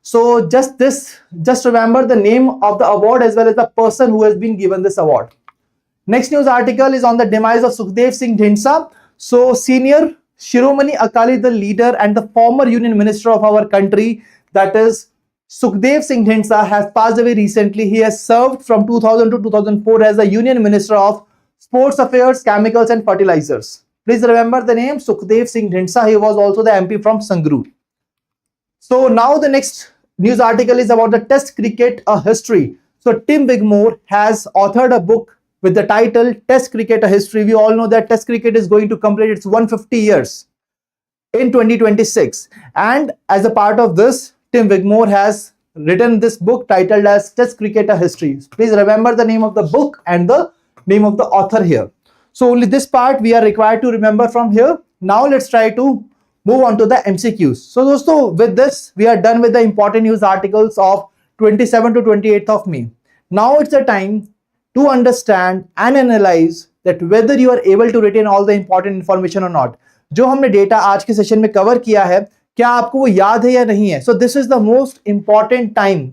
So just remember the name of the award as well as the person who has been given this award. Next news article is on the demise of Sukhdev Singh Dhindsa. So senior Shiromani Akali Dal leader and the former union minister of our country, that is Sukhdev Singh Dhindsa, has passed away recently. He has served from 2000 to 2004 as the Union Minister of Sports Affairs, Chemicals and Fertilizers. Please remember the name Sukhdev Singh Dhindsa. He was also the MP from Sangrur. So now the next news article is about the Test Cricket, a History. So Tim Wigmore has authored a book with the title Test Cricket, a History. We all know that Test Cricket is going to complete its 150 years in 2026. And as a part of this, Tim Wigmore has written this book titled as Test Cricket, a History. Please remember the name of the book and the name of the author here. So only this part we are required to remember from here. Now let's try to move on to the MCQs. So dosto, with this we are done with the important news articles of 27 to 28th of May. Now it's the time to understand and analyze that whether you are able to retain all the important information or not. जो हमने data आज के session में cover किया है, क्या आपको वो याद है या नहीं है? So this is the most important time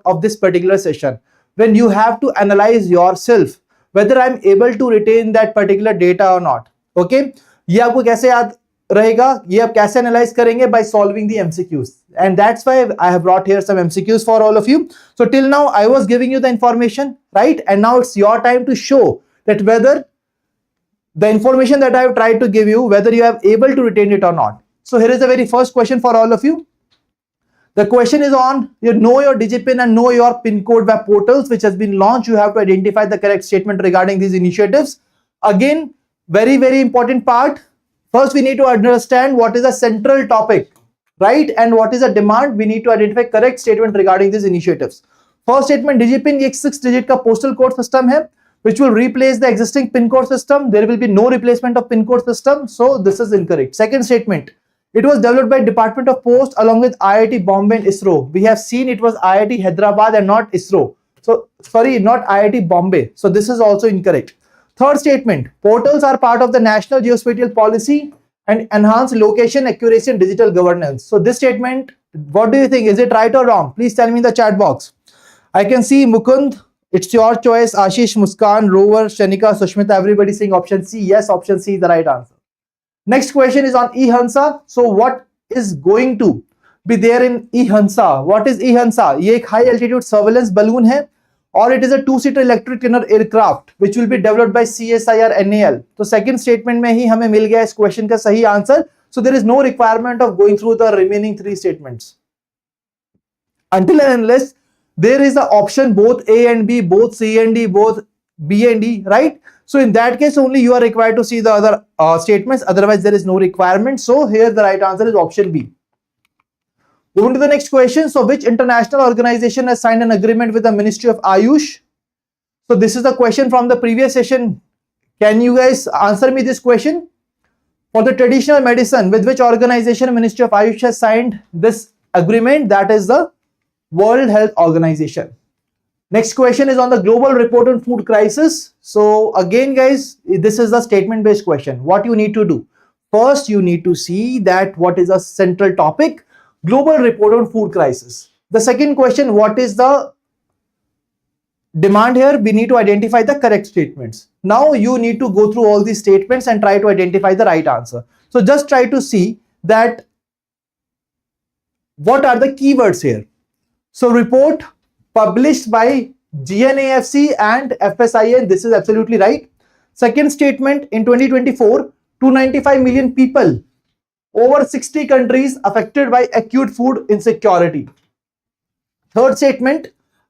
of this particular session when you have to analyze yourself whether I'm able to retain that particular data or not. Okay? ये आपको कैसे याद रहेगा? ये आप कैसे एनालाइज करेंगे? By solving the MCQs, and that's why I have brought here some MCQs for all of you. So till now I was giving you the information, right? And now it's your time to show that whether the information that I have tried to give you, whether you are able to retain it or not. So here is the very first question for all of you. The question is on you know your DigiPin and know your PIN code web portals which has been launched. You have to identify the correct statement regarding these initiatives. Again, very important part. First, we need to understand what is the central topic, right? And what is the demand. We need to identify correct statement regarding these initiatives. First statement, DigiPin ये 6-digit का postal code system है, which will replace the existing PIN code system. There will be no replacement of PIN code system. So this is incorrect. Second statement, it was developed by Department of Post along with IIT Bombay and ISRO. We have seen it was IIT Hyderabad and not ISRO. So sorry, not IIT Bombay. So this is also incorrect. Third statement, portals are part of the National Geospatial Policy and enhance location accuracy and digital governance. So this statement, what do you think? Is it right or wrong? Please tell me in the chat box. I can see Mukund, it's your choice. Ashish, Muskan, Rover, Shanika, Sushmita, everybody saying option C. Yes, option C is the right answer. Next question is on eHansa. So what is going to be there in eHansa? What is eHansa? ये एक high altitude surveillance balloon है or it is a 2-seater electric inner aircraft which will be developed by CSIR NAL. तो second statement में ही हमें मिल गया इस question का सही answer. So there is no requirement of going through the remaining 3 statements until and unless there is the option both A and B, both C and D, both B and D, right? So in that case only you are required to see the other statements, otherwise there is no requirement. So here the right answer is option B. Moving to the next question. So which international organization has signed an agreement with the Ministry of Ayush? So this is the question from the previous session. Can you guys answer me this question? For the traditional medicine, with which organization Ministry of Ayush has signed this agreement? That is the World Health Organization. Next question is on the global report on food crisis. So again guys, this is the statement based question. What you need to do? First you need to see that what is the central topic, global report on food crisis. The second question, what is the demand here? We need to identify the correct statements. Now you need to go through all these statements and try to identify the right answer. So just try to see that what are the keywords here. So report published by GNAFC and FSIN, this is absolutely right. Second statement, in 2024, 295 million people, over 60 countries affected by acute food insecurity. Third statement,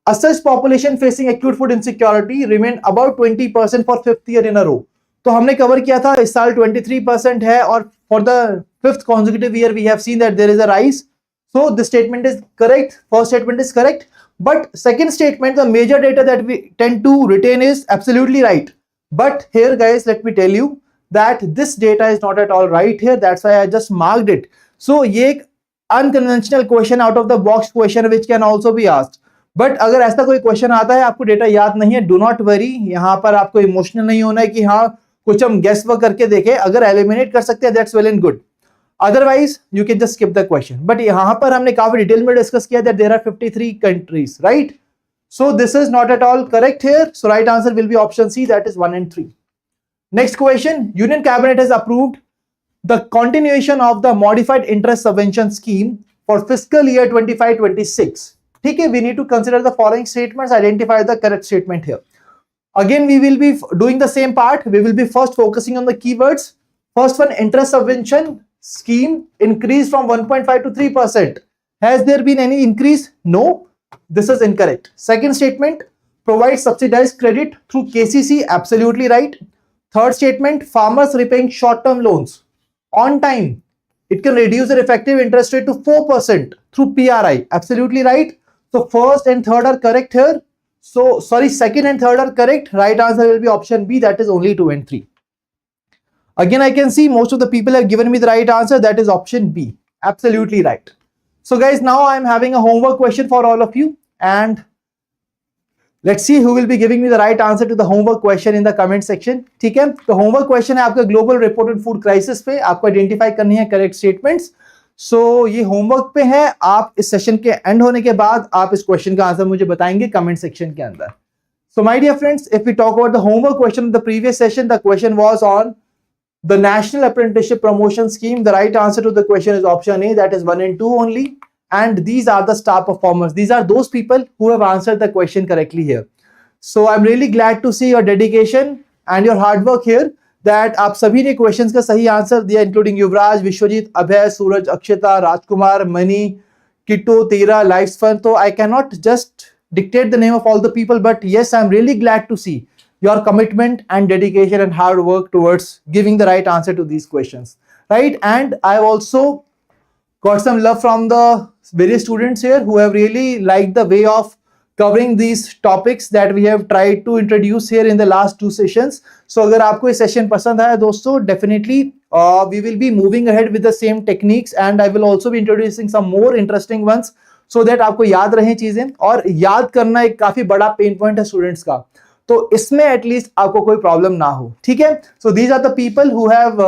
assessed population facing acute food insecurity remained about 20% for 5th year in a row. तो हमने cover किया था इस साल 23% है और for the 5th consecutive year we have seen that there is a rise. So this statement is correct. First statement is correct. But second statement, the major data that we tend to retain is absolutely right. But here guys, let me tell you that this data is not at all right here. That's why I just marked it. So ये एक unconventional question, out of the box question which can also be asked. But अगर ऐसा कोई question आता है आपको data याद नहीं है, डू नॉट वरी. यहाँ पर आपको इमोशनल नहीं होना है कि हाँ कुछ हम गेस वर्क करके देखें. अगर एलिमिनेट कर सकते हैं that's well and good, otherwise you can just skip the question. But यहाँ पर हमने काफी डिटेल में डिस्कस किया that there are 53 countries, right? So this is not at all correct here. So right answer will be option C, that is 1 and 3. Next question, Union Cabinet has approved the continuation of the modified interest subvention scheme for fiscal year 25-26. Okay, we need to consider the following statements, identify the correct statement here. Again, we will be doing the same part. We will be first focusing on the keywords. First one, interest subvention scheme increased from 1.5 to 3%. Has there been any increase? No, this is incorrect. Second statement, provide subsidized credit through KCC, absolutely right. Third statement, farmers repaying short-term loans on time, it can reduce their effective interest rate to 4% through PRI, absolutely right. So first and third are correct here. So sorry, second and third are correct. Right answer will be option B, that is only 2 and 3. Again, I can see most of the people have given me the right answer, that is option B, absolutely right. So guys, now I am having a homework question for all of you, and let's see who will be giving me the right answer to the homework question in the comment section. ठीक है, तो homework question है आपका global report on food crisis पे, आपको identify करनी है correct statements. सो ये होमवर्क पे है, आप इस सेशन के एंड होने के बाद आप इस क्वेश्चन का आंसर मुझे बताएंगे कमेंट सेक्शन के अंदर. So my dear friends, if we talk about the homework question of the previous session, the question was on the National Apprenticeship Promotion Scheme. The right answer to the question is option A, that is 1 and 2 only. And these are the star performers. These are those people who have answered the question correctly here. So I'm really glad to see your dedication and your hard work here. That आप सभी ने questions का सही answer दिया, including युवराज, विश्वजीत, अभय, सूरज, अक्षता, राजकुमार, money, Kittu, तेरा, life fun. तो I cannot just dictate the name of all the people, but yes, I'm really glad to see your commitment and dedication and hard work towards giving the right answer to these questions, right? And I've also got some love from the various students here who have really liked the way of covering these topics that we have tried to introduce here in the last 2 sessions. So अगर आपको ये session पसंद आया दोस्तों, definitely we will be moving ahead with the same techniques, and I will also be introducing some more interesting ones so that आपको याद रहे चीजें. और याद करना एक काफी बड़ा पेन पॉइंट है स्टूडेंट्स का, तो इसमें एटलीस्ट आपको कोई प्रॉब्लम ना हो, ठीक है. So these are the people who have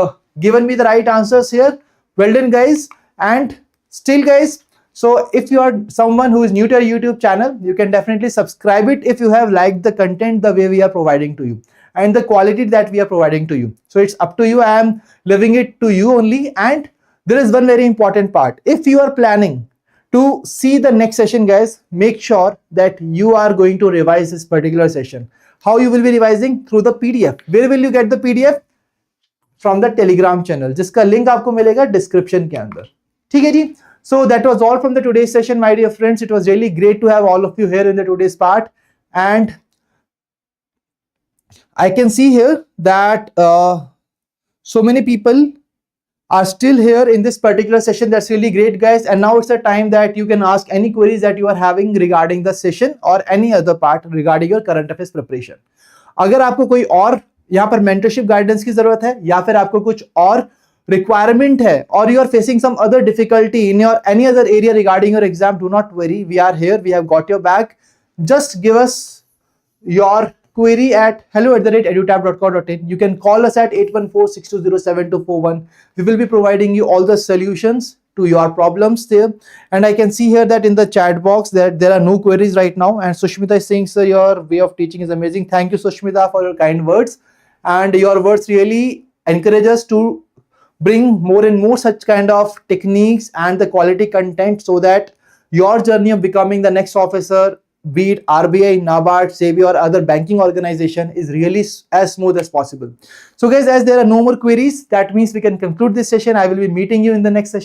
given me the right answers here. Well done guys. And still guys, so if you are someone who is new to our YouTube channel, you can definitely subscribe it if you have liked the content the way we are providing to you and the quality that we are providing to you. So it's up to you. I am leaving it to you only. And there is one very important part. If you are planning to see the next session, guys, make sure that you are going to revise this particular session. How you will be revising? Through the PDF. Where will you get the PDF? From the Telegram channel, जिसका link आपको मिलेगा description के अंदर, ठीक है जी. So that was all from the today's session, my dear friends. It was really great to have all of you here in the today's part, and I can see here that so many people are still here in this particular session. That's really great, guys. And now it's the time that you can ask any queries that you are having regarding the session or any other part regarding your current affairs preparation. अगर आपको कोई और यहाँ पर mentorship guidance की जरूरत है, या फिर आपको कुछ और requirement है, or you are facing some other difficulty in your any other area regarding your exam, do not worry. We are here. We have got your back. Just give us your query at hello@edutap.co.in. You can call us at 814-620-7241. We will be providing you all the solutions to your problems there. And I can see here that in the chat box that there are no queries right now. And Sushmita is saying, sir, your way of teaching is amazing. Thank you, Sushmita, for your kind words. And your words really encourage us to bring more and more such kind of techniques and the quality content so that your journey of becoming the next officer, be it RBI, NABARD, SEBI or other banking organization, is really as smooth as possible. So guys, as there are no more queries, that means we can conclude this session. I will be meeting you in the next session.